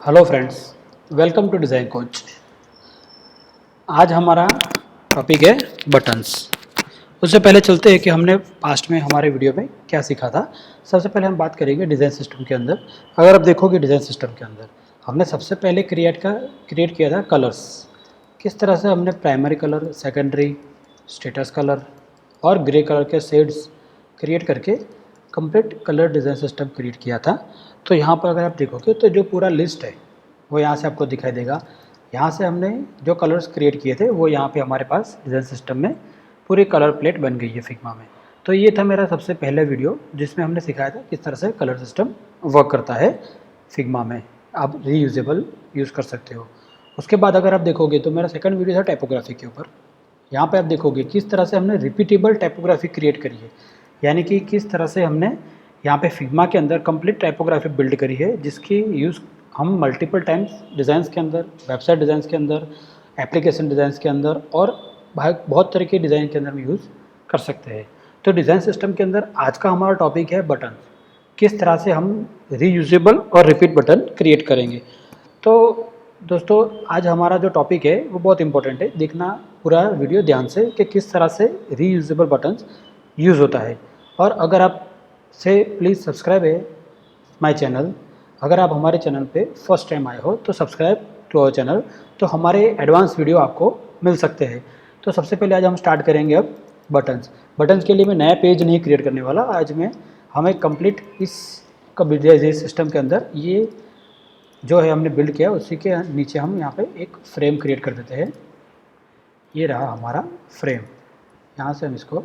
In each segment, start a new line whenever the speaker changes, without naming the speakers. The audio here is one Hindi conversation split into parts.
Hello friends, welcome to design coach. आज हमारा टॉपिक है बटन्स। उससे पहले चलते हैं कि हमने पास्ट में हमारे वीडियो में क्या सीखा था। सबसे पहले हम बात करेंगे डिज़ाइन सिस्टम के अंदर। अगर आप देखोगे डिज़ाइन सिस्टम के अंदर हमने सबसे पहले क्रिएट किया था कलर्स। किस तरह से हमने primary colour, secondary, status colour और ग्रे कलर के शेड्स क्रिएट करके complete colour design system create किया था। तो यहाँ पर अगर आप देखोगे तो जो पूरा लिस्ट है वो यहाँ से आपको दिखाई देगा। यहाँ से हमने जो कलर्स क्रिएट किए थे वो यहाँ पे हमारे पास डिज़ाइन सिस्टम में पूरी कलर प्लेट बन गई है फिग्मा में। तो ये था मेरा सबसे पहला वीडियो जिसमें हमने सिखाया था किस तरह से कलर सिस्टम वर्क करता है फिग्मा में। आप रीयूजेबल यूज़ कर सकते हो। उसके बाद अगर आप देखोगे तो मेरा सेकंड वीडियो था टाइपोग्राफी के ऊपर। यहाँ पे आप देखोगे किस तरह से हमने रिपीटेबल टाइपोग्राफी क्रिएट करी है, यानी कि किस तरह से हमने यहाँ पे फिग्मा के अंदर कंप्लीट टाइपोग्राफी बिल्ड करी है जिसकी यूज़ हम मल्टीपल टाइम्स डिज़ाइंस के अंदर, वेबसाइट डिज़ाइंस के अंदर, एप्लीकेशन डिज़ाइंस के अंदर और बहुत तरह के डिज़ाइन के अंदर में यूज़ कर सकते हैं। तो डिज़ाइन सिस्टम के अंदर आज का हमारा टॉपिक है बटन। किस तरह से हम रीयूजेबल और रिपीट बटन क्रिएट करेंगे। तो दोस्तों आज हमारा जो टॉपिक है वो बहुत इंपॉर्टेंट है, देखना पूरा वीडियो ध्यान से कि किस तरह से रीयूजेबल बटन्स यूज़ होता है। और अगर आप से प्लीज़ सब्सक्राइब है माय चैनल। अगर आप हमारे चैनल पे फर्स्ट टाइम आए हो तो सब्सक्राइब टू आवर चैनल, तो हमारे एडवांस वीडियो आपको मिल सकते हैं। तो सबसे पहले आज हम स्टार्ट करेंगे अब बटन्स। बटन्स के लिए मैं नया पेज नहीं क्रिएट करने वाला। आज मैं हमें कंप्लीट इस सिस्टम के अंदर ये जो है हमने बिल्ड किया उसी के नीचे हम यहाँ पे एक फ्रेम क्रिएट कर देते हैं। ये रहा हमारा फ्रेम। यहाँ से हम इसको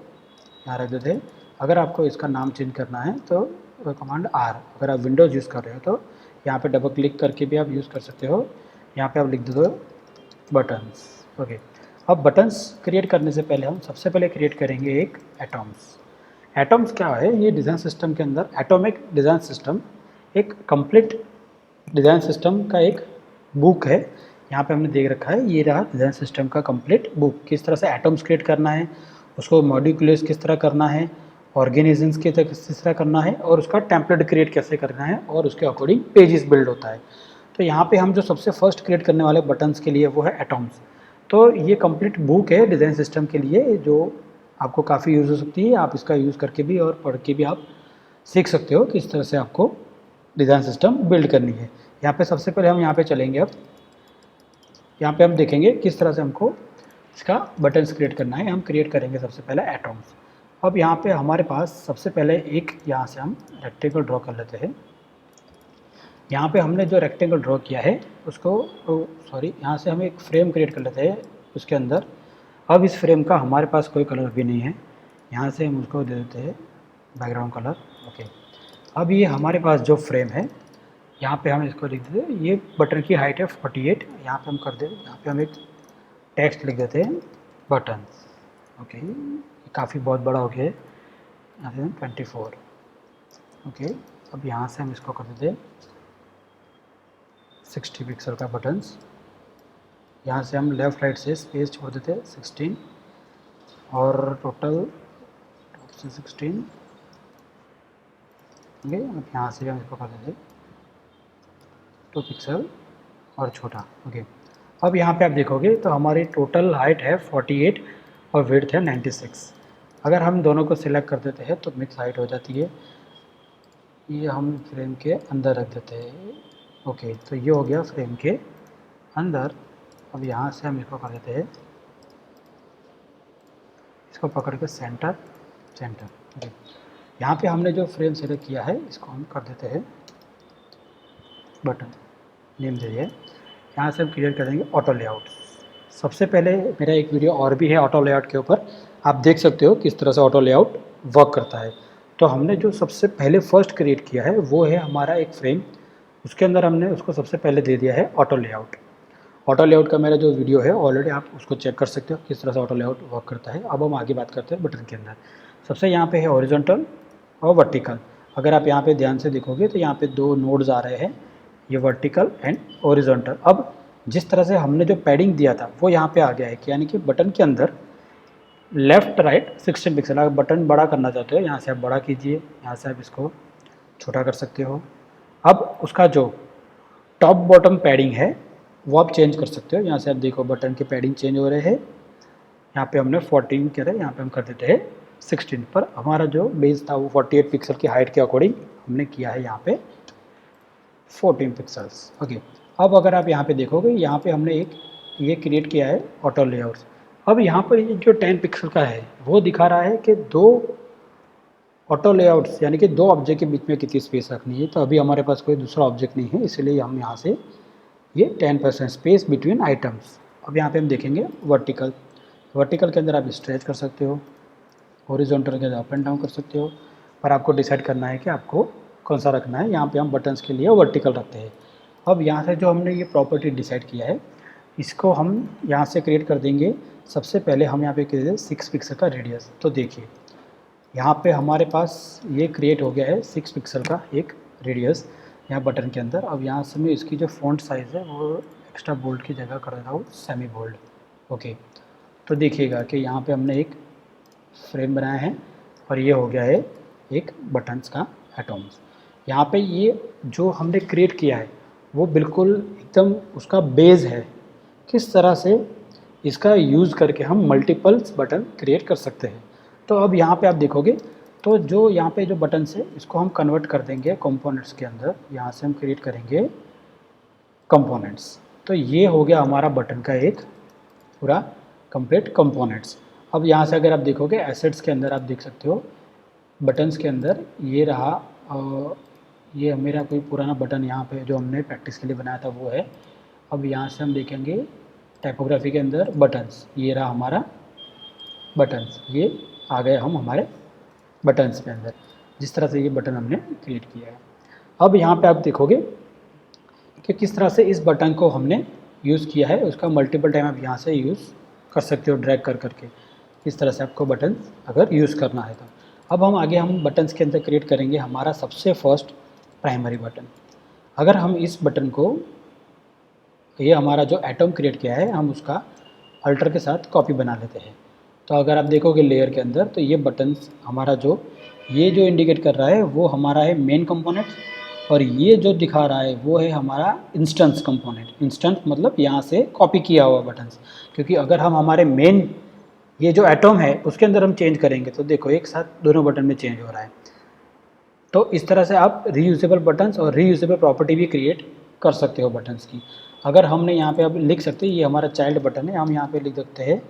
यहाँ रख देते हैं। अगर आपको इसका नाम चेंज करना है तो कमांड आर, अगर आप विंडोज़ यूज़ कर रहे हो तो यहाँ पे डबल क्लिक करके भी आप यूज़ कर सकते हो। यहाँ पे आप लिख दो बटन्स। ओके, अब बटन्स क्रिएट करने से पहले हम सबसे पहले क्रिएट करेंगे एक एटम्स। एटम्स क्या है, ये डिज़ाइन सिस्टम के अंदर एटॉमिक डिज़ाइन सिस्टम एक कंप्लीट डिज़ाइन सिस्टम का एक बुक है। यहाँ पे हमने देख रखा है, ये रहा डिज़ाइन सिस्टम का कंप्लीट बुक। किस तरह से एटम्स क्रिएट करना है, उसको मॉड्यूल्स किस तरह करना है, ऑर्गेनिजम्स किस तरह करना है और उसका टेम्पलेट क्रिएट कैसे करना है और उसके अकॉर्डिंग पेजेस बिल्ड होता है। तो यहाँ पे हम जो सबसे फर्स्ट क्रिएट करने वाले बटन्स के लिए वो है एटम्स। तो ये कंप्लीट बुक है डिज़ाइन सिस्टम के लिए जो आपको काफ़ी यूज़ हो सकती है। आप इसका यूज़ करके भी और पढ़ के भी आप सीख सकते हो किस तरह से आपको डिज़ाइन सिस्टम बिल्ड करनी है। यहाँ पे सबसे पहले हम यहाँ पे चलेंगे। अब यहाँ पे हम देखेंगे किस तरह से हमको इसका बटन्स क्रिएट करना है। हम क्रिएट करेंगे सबसे पहले एटम्स। अब यहाँ पे हमारे पास सबसे पहले एक यहाँ से हम रेक्टेंगल ड्रॉ कर लेते हैं। यहाँ पे हमने जो रेक्टेंगल ड्रॉ किया है उसको यहाँ से हम एक फ्रेम क्रिएट कर लेते हैं उसके अंदर। अब इस फ्रेम का हमारे पास कोई कलर भी नहीं है, यहाँ से हम उसको दे देते हैं बैकग्राउंड कलर। ओके, अब ये हमारे पास जो फ्रेम है यहाँ पे हम इसको लिख देते हैं, ये बटन की हाइट है 48। यहाँ पे हम कर देते, यहाँ पे हम एक टेक्स्ट लिख देते हैं बटन। ओके, काफ़ी बहुत बड़ा हो गया है, यहाँ से 24। ओके, अब यहाँ से हम इसको कर देते हैं 60 पिक्सल का बटन्स। यहाँ से हम लेफ़्ट राइट से स्पेस छोड़ देते हैं 16 और टोटल टॉप से 16। ओके, अब यहाँ से हम इसको कर देते हैं 2 पिक्सल और छोटा। ओके, अब यहाँ पे आप देखोगे तो हमारी टोटल हाइट है 48 और विड्थ है 96। अगर हम दोनों को सिलेक्ट कर देते हैं तो मिक्स हाइट हो जाती है। ये हम फ्रेम के अंदर रख देते हैं। ओके, तो ये हो गया फ्रेम के अंदर। अब यहाँ से हम इसको कर देते हैं, इसको पकड़ के सेंटर। ओके, यहाँ पे हमने जो फ्रेम सेलेक्ट किया है इसको हम कर देते हैं बटन, नेम दे दिए। यहाँ से हम क्लियर कर देंगे ऑटो लेआउट। सबसे पहले मेरा एक वीडियो और भी है ऑटो लेआउट के ऊपर, आप देख सकते हो किस तरह से ऑटो लेआउट वर्क करता है। तो हमने जो सबसे पहले फर्स्ट क्रिएट किया है वो है हमारा एक फ्रेम, उसके अंदर हमने उसको सबसे पहले दे दिया है ऑटो लेआउट। ऑटो लेआउट का मेरा जो वीडियो है ऑलरेडी आप उसको चेक कर सकते हो किस तरह से ऑटो लेआउट वर्क करता है। अब हम आगे बात करते हैं बटन के अंदर। सबसे यहाँ पे है हॉरिजॉन्टल और वर्टिकल। अगर आप यहाँ पे ध्यान से देखोगे तो यहाँ पे 2 नोड्स आ रहे हैं, ये वर्टिकल एंड हॉरिजॉन्टल। अब जिस तरह से हमने जो पैडिंग दिया था वो यहाँ पे आ गया है, यानी कि बटन के अंदर लेफ़्ट राइट 16 पिक्सल। अगर बटन बड़ा करना चाहते हो यहाँ से आप बड़ा कीजिए, यहाँ से आप इसको छोटा कर सकते हो। अब उसका जो टॉप बॉटम पैडिंग है वो आप चेंज कर सकते हो। यहाँ से आप देखो बटन के पैडिंग चेंज हो रहे हैं। यहाँ पे हमने 14 कह रहे हैं, यहाँ पे हम कर देते हैं 16 पर। हमारा जो बेस था वो 48 पिक्सल की हाइट के अकॉर्डिंग हमने किया है यहाँ पे 14 पिक्सल्स। ओके, अब अगर आप यहाँ पे देखोगे, यहाँ पे हमने एक ये क्रिएट किया है ऑटो लेआउट्स। अब यहाँ पर जो 10 पिक्सल का है वो दिखा रहा है कि दो ऑटो लेआउट्स यानी कि दो ऑब्जेक्ट के बीच में कितनी स्पेस रखनी है। तो अभी हमारे पास कोई दूसरा ऑब्जेक्ट नहीं है, इसलिए हम यहाँ से ये 10% स्पेस बिटवीन आइटम्स। अब यहाँ पे हम देखेंगे वर्टिकल। वर्टिकल के अंदर आप स्ट्रेच कर सकते हो, हॉरिजॉन्टल के अंदर अप एंड डाउन कर सकते हो, पर आपको डिसाइड करना है कि आपको कौन सा रखना है। यहाँ पे हम बटन्स के लिए वर्टिकल रखते हैं। अब यहाँ से जो हमने ये प्रॉपर्टी डिसाइड किया है इसको हम यहाँ से क्रिएट कर देंगे। सबसे पहले हम यहाँ पे क्रिएट दें 6 पिक्सल का रेडियस। तो देखिए यहाँ पे हमारे पास ये क्रिएट हो गया है 6 पिक्सल का एक रेडियस यहाँ बटन के अंदर। अब यहाँ से मैं इसकी जो फ़ॉन्ट साइज़ है वो एक्स्ट्रा बोल्ड की जगह कर देता हूँ सेमी बोल्ड। ओके, तो देखिएगा कि यहाँ पे हमने एक फ्रेम बनाया है और ये हो गया है एक बटन्स का एटम्स। यहाँ पे ये जो हमने क्रिएट किया है वो बिल्कुल एकदम उसका बेस है। किस तरह से इसका यूज़ करके हम मल्टीपल्स बटन क्रिएट कर सकते हैं। तो अब यहाँ पे आप देखोगे तो जो यहाँ पे जो बटन्स है इसको हम कन्वर्ट कर देंगे कंपोनेंट्स के अंदर। यहाँ से हम क्रिएट करेंगे कंपोनेंट्स। तो ये हो गया हमारा बटन का एक पूरा कंप्लीट कंपोनेंट्स। अब यहाँ से अगर आप देखोगे एसेट्स के अंदर आप देख सकते हो बटन्स के अंदर ये रहा। ये मेरा कोई पुराना बटन यहाँ पे जो हमने प्रैक्टिस के लिए बनाया था वो है। अब यहाँ से हम देखेंगे टाइपोग्राफी के अंदर बटन्स, ये रहा हमारा बटन्स। ये आ गए हम हमारे बटन्स के अंदर, जिस तरह से ये बटन हमने क्रिएट किया है। अब यहाँ पे आप देखोगे कि किस तरह से इस बटन को हमने यूज़ किया है, उसका मल्टीपल टाइम आप यहाँ से यूज़ कर सकते हो ड्रैग कर करके। इस तरह से आपको बटन अगर यूज़ करना है तो। अब हम आगे हम बटन्स के अंदर क्रिएट करेंगे हमारा सबसे फर्स्ट प्राइमरी बटन। अगर हम इस बटन को, ये हमारा जो एटम क्रिएट किया है, हम उसका अल्टर के साथ कॉपी बना लेते हैं। तो अगर आप देखोगे लेयर के अंदर तो ये बटन्स हमारा जो ये जो इंडिकेट कर रहा है वो हमारा है मेन कंपोनेंट, और ये जो दिखा रहा है वो है हमारा इंस्टेंस कंपोनेंट। इंस्टेंस मतलब यहाँ से कॉपी किया हुआ बटन्स। क्योंकि अगर हम हमारे मेन ये जो एटम है उसके अंदर हम चेंज करेंगे तो देखो एक साथ दोनों बटन में चेंज हो रहा है। तो इस तरह से आप रीयूजेबल बटन्स और रीयूजेबल प्रॉपर्टी भी क्रिएट कर सकते हो बटन्स की। अगर हमने यहाँ पे अब लिख सकते हैं ये हमारा चाइल्ड बटन है, हम यहाँ पे लिख सकते हैं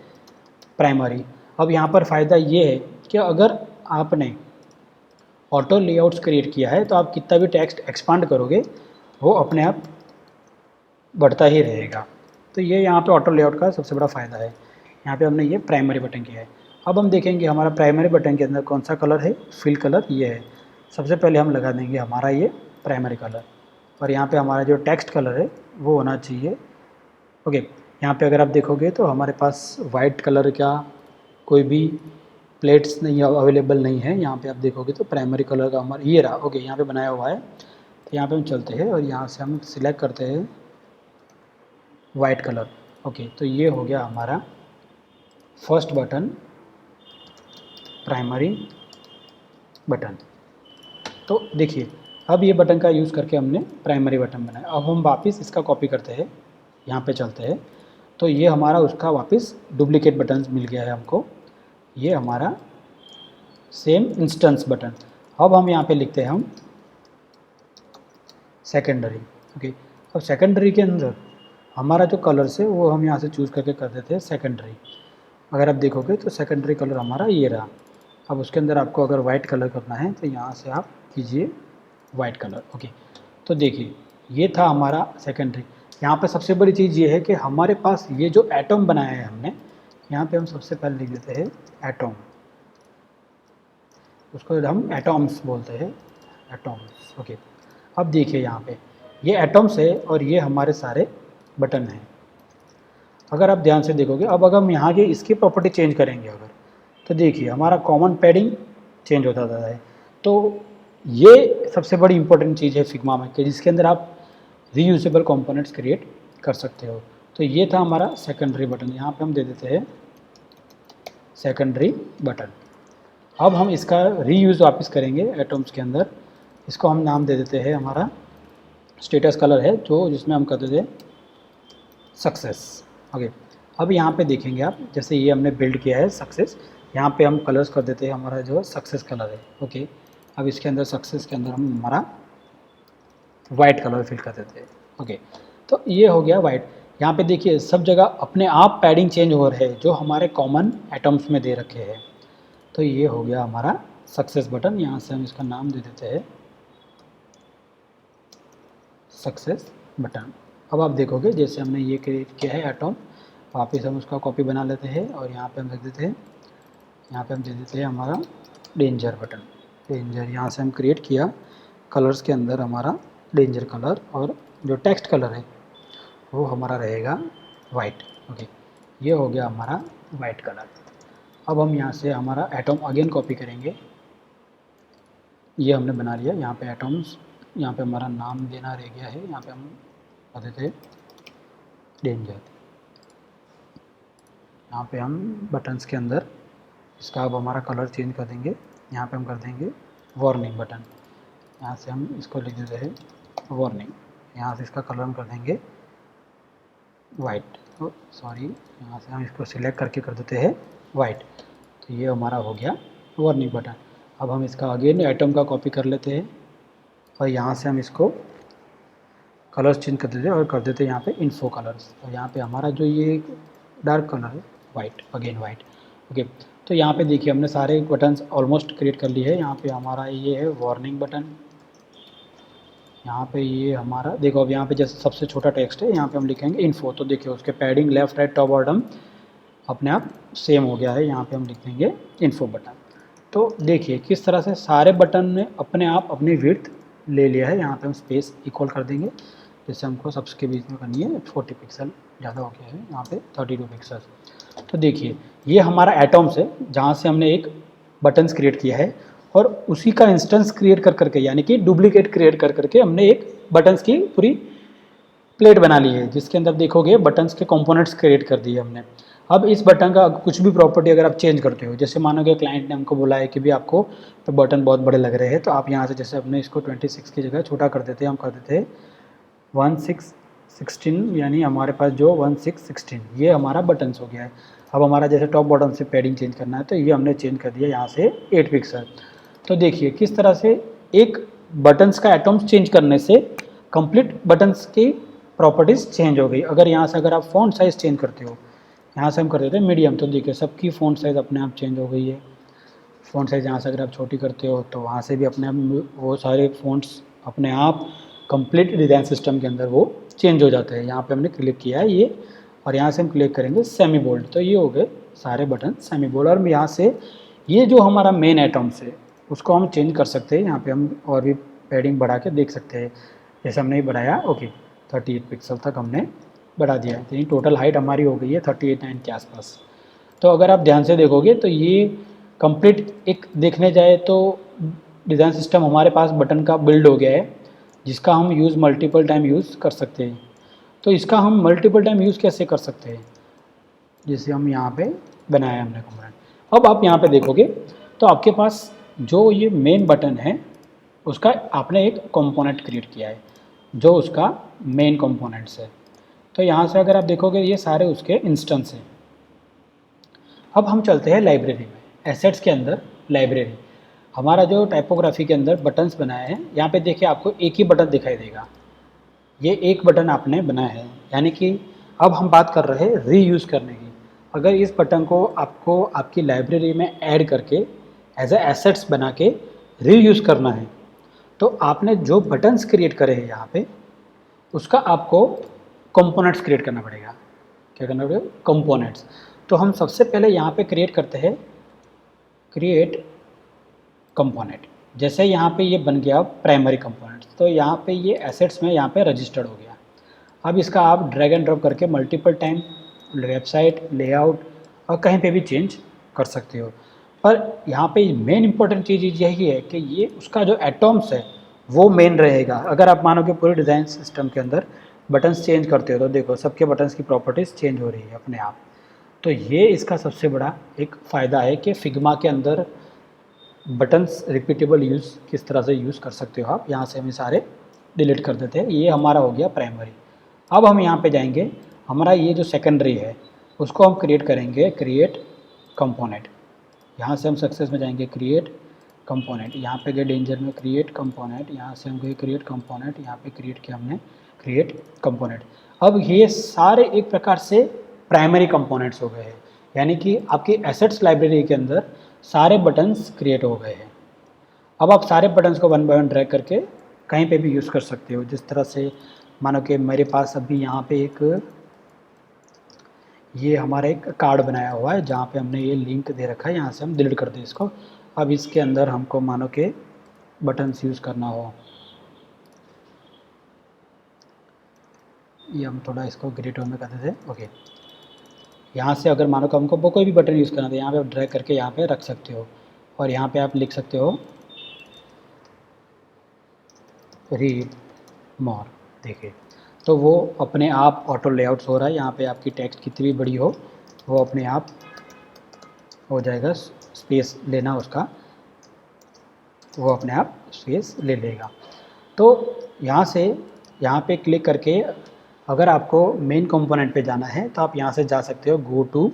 प्राइमरी। अब यहाँ पर फ़ायदा ये है कि अगर आपने ऑटो लेआउट्स क्रिएट किया है तो आप कितना भी टेक्स्ट एक्सपांड करोगे वो अपने आप बढ़ता ही रहेगा। तो ये यहाँ पे ऑटो लेआउट का सबसे बड़ा फ़ायदा है। यहाँ पे हमने ये प्राइमरी बटन किया है। अब हम देखेंगे हमारा प्राइमरी बटन के अंदर कौन सा कलर है। फिल कलर ये है। सबसे पहले हम लगा देंगे हमारा ये प्राइमरी कलर, और यहाँ पे हमारा जो टेक्स्ट कलर है वो होना चाहिए। ओके, यहाँ पे अगर आप देखोगे तो हमारे पास वाइट कलर का कोई भी प्लेट्स नहीं अवेलेबल नहीं है। यहाँ पे आप देखोगे तो प्राइमरी कलर का हमारा ये रहा। ओके, यहाँ पे बनाया हुआ है। तो यहाँ पे हम चलते हैं और यहाँ से हम सिलेक्ट करते हैं वाइट कलर। ओके, तो ये हो गया हमारा फर्स्ट बटन, प्राइमरी बटन। तो देखिए अब ये बटन का यूज़ करके हमने प्राइमरी बटन बनाया। अब हम वापस इसका कॉपी करते हैं, यहाँ पे चलते हैं तो ये हमारा उसका वापस डुप्लीकेट बटन मिल गया है हमको। ये हमारा सेम इंस्टेंस बटन। अब हम यहाँ पे लिखते हैं हम सेकेंडरी। ओके, अब सेकेंडरी के अंदर हमारा जो कलर्स है वो हम यहाँ से चूज़ करके कर देते हैं सेकेंडरी। अगर आप देखोगे तो सेकेंडरी कलर हमारा ये रहा। अब उसके अंदर आपको अगर वाइट कलर करना है तो यहाँ से आप कीजिए वाइट कलर। ओके, तो देखिए ये था हमारा सेकेंडरी। यहाँ पे सबसे बड़ी चीज़ ये है कि हमारे पास ये जो एटम बनाया है हमने, यहाँ पे हम सबसे पहले लिख देते हैं एटम। उसको हम एटॉम्स बोलते हैं, एटॉम्स। ओके, अब देखिए यहाँ पे ये एटम्स है और ये हमारे सारे बटन हैं। अगर आप ध्यान से देखोगे, अब अगर हम यहाँ के इसकी प्रॉपर्टी चेंज करेंगे अगर, तो देखिए हमारा कॉमन पैडिंग चेंज होता जाता है। तो ये सबसे बड़ी इंपॉर्टेंट चीज़ है फिग्मा में कि जिसके अंदर आप रीयूजेबल कंपोनेंट्स क्रिएट कर सकते हो। तो ये था हमारा सेकेंडरी बटन। यहाँ पे हम दे देते हैं सेकेंडरी बटन। अब हम इसका रीयूज़ वापस करेंगे एटम्स के अंदर। इसको हम नाम दे देते हैं हमारा स्टेटस कलर है जो जिसमें हम करते थे सक्सेस। ओके, अब यहाँ पे देखेंगे आप, जैसे ये हमने बिल्ड किया है सक्सेस, यहाँ पे हम कलर्स कर देते हैं, हमारा जो सक्सेस कलर है। ओके, अब इसके अंदर सक्सेस के अंदर हम हमारा वाइट कलर फिल कर देते हैं। ओके, तो ये हो गया वाइट। यहाँ पे देखिए सब जगह अपने आप पैडिंग चेंज हो रहे हैं जो हमारे कॉमन एटम्स में दे रखे हैं। तो ये हो गया हमारा सक्सेस बटन। यहाँ से हम इसका नाम दे देते हैं सक्सेस बटन। अब आप देखोगे जैसे हमने ये क्रिएट किया है एटम, वापस हम उसका कॉपी बना लेते हैं और यहाँ पे हम रख देते हैं, यहाँ पे हम दे देते हैं हमारा डेंजर बटन। डेंजर यहाँ से हम क्रिएट किया, कलर्स के अंदर हमारा डेंजर कलर और जो टेक्स्ट कलर है वो हमारा रहेगा वाइट। ओके, ये हो गया हमारा वाइट कलर। अब हम यहाँ से हमारा एटम अगेन कॉपी करेंगे, ये हमने बना लिया। यहाँ पे एटम्स, यहाँ पे हमारा नाम देना रह गया है, यहाँ पे हम कर देते डेंजर। यहाँ पे हम बटन्स के अंदर इसका अब हमारा कलर चेंज कर देंगे, यहाँ पे हम कर देंगे वार्निंग बटन। यहाँ से हम इसको लिख देते हैं वार्निंग, यहाँ से इसका कलर हम कर देंगे वाइट। सॉरी, यहाँ से हम इसको सिलेक्ट करके कर देते हैं वाइट। तो ये हमारा हो गया वार्निंग बटन। अब हम इसका अगेन एटम का कॉपी कर लेते हैं और यहाँ से हम इसको कलर्स चेंज कर देते हैं और कर देते हैं यहाँ पे इन्फो कलर्स। और यहाँ पे हमारा जो ये डार्क कलर है वाइट, अगेन वाइट। ओके, तो यहाँ पे देखिए हमने सारे बटन्स ऑलमोस्ट क्रिएट कर लिए हैं। यहाँ पे हमारा ये है वार्निंग बटन, यहाँ पे ये हमारा देखो, अब यहाँ पे जैसे सबसे छोटा टेक्स्ट है, यहाँ पे हम लिखेंगे इन्फो। तो देखिए उसके padding left right top bottom अपने आप सेम हो गया है। यहाँ पे हम लिख देंगे इन्फो बटन। तो देखिए किस तरह से सारे बटन ने अपने आप अपनी विड्थ ले लिया है। यहाँ पे हम स्पेस इक्वल कर देंगे, जैसे हमको सबके बीच में करनी है। 40 पिक्सल ज़्यादा हो गया है, यहाँ पे 32 पिक्सल। तो देखिए ये हमारा एटम्स है जहाँ से हमने एक बटन्स क्रिएट किया है और उसी का इंस्टेंस क्रिएट कर करके, यानी कि डुप्लीकेट क्रिएट कर करके हमने एक बटन्स की पूरी प्लेट बना ली है, जिसके अंदर देखोगे बटन्स के कंपोनेंट्स क्रिएट कर दिए हमने। अब इस बटन का कुछ भी प्रॉपर्टी अगर आप चेंज करते हो, जैसे मानोगे क्लाइंट ने हमको बोला है कि भी आपको तो बटन बहुत बड़े लग रहे हैं, तो आप यहाँ से जैसे अपने इसको 26 की जगह छोटा कर देते हैं, हम कर देते हैं 1616, यानी हमारे पास जो 1616 ये हमारा बटन्स हो गया है। अब हमारा जैसे टॉप बॉटम से पैडिंग चेंज करना है तो ये हमने चेंज कर दिया यहाँ से 8 पिक्सल। तो देखिए किस तरह से एक बटन्स का एटम्स चेंज करने से कंप्लीट बटन्स की प्रॉपर्टीज़ चेंज हो गई। अगर यहाँ से अगर आप फ़ॉन्ट साइज़ चेंज करते हो, यहाँ से हम कर देते हैं मीडियम, तो देखिए सबकी फ़ॉन्ट साइज़ अपने आप चेंज हो गई है। फ़ॉन्ट साइज़ यहाँ से अगर आप छोटी करते हो तो वहाँ से भी अपने आप वो सारे फ़ॉन्ट्स अपने आप कंप्लीट डिज़ाइन सिस्टम के अंदर वो चेंज हो जाते हैं। यहाँ पे हमने क्लिक किया है ये, और यहाँ से हम क्लिक करेंगे सेमी बोल्ड, तो ये हो गए सारे बटन सेमी बोल्ड। और यहाँ से ये जो हमारा मेन एटम्स है उसको हम चेंज कर सकते हैं। यहाँ पे हम और भी पैडिंग बढ़ा के देख सकते हैं, जैसे हमने बढ़ाया। ओके, 38 पिक्सल तक हमने बढ़ा दिया है, तो टोटल हाइट हमारी हो गई है 38.9 के आसपास। तो अगर आप ध्यान से देखोगे तो ये कंप्लीट एक देखने जाए तो डिज़ाइन सिस्टम हमारे पास बटन का बिल्ड हो गया है, जिसका हम यूज़ मल्टीपल टाइम यूज़ कर सकते हैं। तो इसका हम मल्टीपल टाइम यूज़ कैसे कर सकते हैं, जैसे हम यहाँ पे बनाया हमने कंपोनेंट। अब आप यहाँ पे देखोगे तो आपके पास जो ये मेन बटन है उसका आपने एक कंपोनेंट क्रिएट किया है जो उसका मेन कंपोनेंट्स है। तो यहाँ से अगर आप देखोगे ये सारे उसके इंस्टेंस हैं। अब हम चलते हैं लाइब्रेरी में, एसेट्स के अंदर लाइब्रेरी। हमारा जो टाइपोग्राफी के अंदर बटन्स बनाए हैं, यहाँ पे देखिए आपको एक ही बटन दिखाई देगा, ये एक बटन आपने बनाया है। यानी कि अब हम बात कर रहे हैं रीयूज़ करने की। अगर इस बटन को आपको आपकी लाइब्रेरी में ऐड करके एज ए एसेट्स बना के रीयूज़ करना है, तो आपने जो बटन्स क्रिएट करे हैं यहाँ पे उसका आपको कंपोनेंट्स क्रिएट करना पड़ेगा। क्या करना पड़ेगा? कंपोनेंट्स। तो हम सबसे पहले यहाँ पे क्रिएट करते हैं क्रिएट कंपोनेंट। जैसे यहाँ पे ये बन गया प्राइमरी कंपोनेंट्स, तो यहाँ पे ये एसेट्स में यहाँ पे रजिस्टर्ड हो गया। अब इसका आप ड्रैग एंड ड्रॉप करके मल्टीपल टाइम वेबसाइट लेआउट और कहीं पे भी चेंज कर सकते हो। पर यहाँ पे मेन इंपॉर्टेंट चीज़ यही है कि ये उसका जो एटम्स है वो मेन रहेगा। अगर आप मानो कि पूरे डिज़ाइन सिस्टम के अंदर बटन्स चेंज करते हो तो देखो सबके बटन्स की प्रॉपर्टीज़ चेंज हो रही है अपने आप। तो ये इसका सबसे बड़ा एक फ़ायदा है कि फिग्मा के अंदर बटन्स रिपीटेबल यूज़ किस तरह से यूज़ कर सकते हो आप। यहाँ से हमें सारे डिलीट कर देते हैं। ये हमारा हो गया प्राइमरी। अब हम यहाँ पे जाएंगे, हमारा ये जो सेकेंडरी है उसको हम क्रिएट करेंगे, क्रिएट कंपोनेंट। यहाँ से हम सक्सेस में जाएंगे, क्रिएट कंपोनेंट, यहाँ पे गए डेंजर में क्रिएट कंपोनेंट, यहाँ से हम गए क्रिएट कंपोनेंट, यहाँ पे क्रिएट किया हमने क्रिएट कंपोनेंट। अब ये सारे एक प्रकार से प्राइमरी कंपोनेंट्स हो गए हैं, यानी कि आपकी एसेट्स लाइब्रेरी के अंदर सारे बटन्स क्रिएट हो गए हैं। अब आप सारे बटन्स को वन बाय वन ड्रैग करके कहीं पे भी यूज़ कर सकते हो। जिस तरह से मानो कि मेरे पास अभी यहाँ पे एक ये हमारा एक कार्ड बनाया हुआ है जहाँ पे हमने ये लिंक दे रखा है, यहाँ से हम डिलीट कर दें इसको। अब इसके अंदर हमको मानो कि बटन्स यूज़ करना हो, ये हम थोड़ा इसको ग्रेट में कर देते हैं। ओके, यहाँ से अगर मानो कि हमको कोई भी बटन यूज़ करना था, यहाँ पे आप ड्रैग करके यहाँ पे रख सकते हो और यहाँ पे आप लिख सकते हो रीड मोर। देखिए, तो वो अपने आप ऑटो लेआउट्स हो रहा है। यहाँ पे आपकी टेक्स्ट कितनी भी बड़ी हो वो अपने आप हो जाएगा, स्पेस लेना उसका, वो अपने आप स्पेस ले लेगा। तो यहाँ से यहाँ पे क्लिक करके अगर आपको मेन कंपोनेंट पे जाना है तो आप यहाँ से जा सकते हो गो टू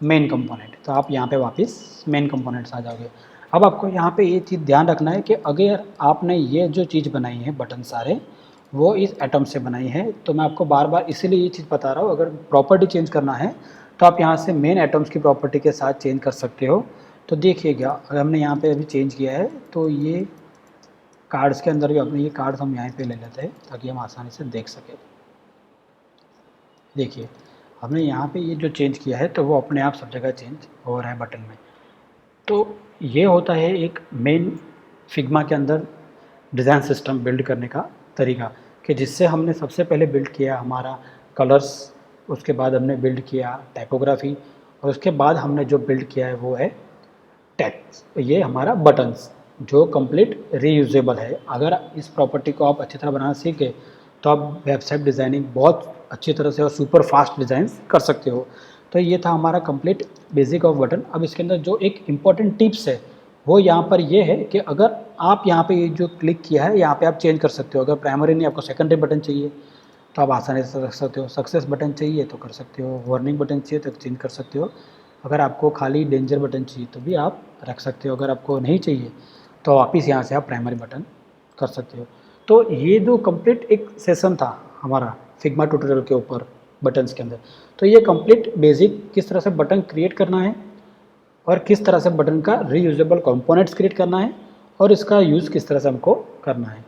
मेन कंपोनेंट, तो आप यहाँ पे वापस मेन कंपोनेंट्स आ जाओगे। अब आपको यहाँ पे ये चीज़ ध्यान रखना है कि अगर आपने ये जो चीज़ बनाई है बटन सारे वो इस एटम से बनाई है, तो मैं आपको बार बार इसीलिए ये चीज़ बता रहा हूँ। अगर प्रॉपर्टी चेंज करना है तो आप यहाँ से मेन एटम्स की प्रॉपर्टी के साथ चेंज कर सकते हो। तो देखिएगा, अगर हमने यहाँ पे अभी चेंज किया है तो ये कार्ड्स के अंदर भी अपने ये कार्ड्स हम यहाँ पे ले लेते हैं ताकि हम आसानी से देख सकें। देखिए, हमने यहाँ पे ये जो चेंज किया है तो वो अपने आप सब जगह चेंज हो रहा है बटन में। तो ये होता है एक मेन फिग्मा के अंदर डिज़ाइन सिस्टम बिल्ड करने का तरीका, कि जिससे हमने सबसे पहले बिल्ड किया हमारा कलर्स, उसके बाद हमने बिल्ड किया टाइपोग्राफी, और उसके बाद हमने जो बिल्ड किया है वो है टेक्स्ट। ये हमारा बटन्स जो कंप्लीट रीयूजेबल है। अगर इस प्रॉपर्टी को आप अच्छी तरह बनाना सीख गए तो आप वेबसाइट डिज़ाइनिंग बहुत अच्छी तरह से और सुपर फास्ट डिज़ाइन कर सकते हो। तो ये था हमारा कंप्लीट बेसिक ऑफ बटन। अब इसके अंदर जो एक इम्पॉर्टेंट टिप्स है वो यहाँ पर ये है कि अगर आप यहाँ पे ये जो क्लिक किया है यहाँ पे आप चेंज कर सकते हो। अगर प्राइमरी नहीं, आपको सेकेंडरी बटन चाहिए तो आप आसानी से रख सकते हो, सक्सेस बटन चाहिए तो कर सकते हो, वार्निंग बटन चाहिए तो चेंज कर सकते हो, अगर आपको खाली डेंजर बटन चाहिए तो भी आप रख सकते हो, अगर आपको नहीं चाहिए तो वापस यहाँ से आप प्राइमरी बटन कर सकते हो। तो ये जो कंप्लीट एक सेशन था हमारा फिग्मा ट्यूटोरियल के ऊपर बटन्स के अंदर, तो ये कंप्लीट बेसिक किस तरह से बटन क्रिएट करना है और किस तरह से बटन का रीयूजेबल कंपोनेंट्स क्रिएट करना है और इसका यूज़ किस तरह से हमको करना है।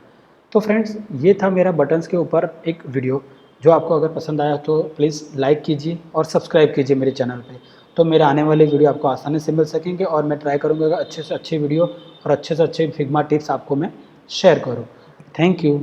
तो फ्रेंड्स, ये था मेरा बटन्स के ऊपर एक वीडियो। जो आपको अगर पसंद आया तो प्लीज़ लाइक कीजिए और सब्सक्राइब कीजिए मेरे चैनल पे, तो मेरे आने वाले वीडियो आपको आसानी से मिल सकेंगे। और मैं ट्राई करूँगा अच्छे से अच्छे वीडियो और अच्छे से अच्छे फिग्मा टिप्स आपको मैं शेयर करूँ। Thank you.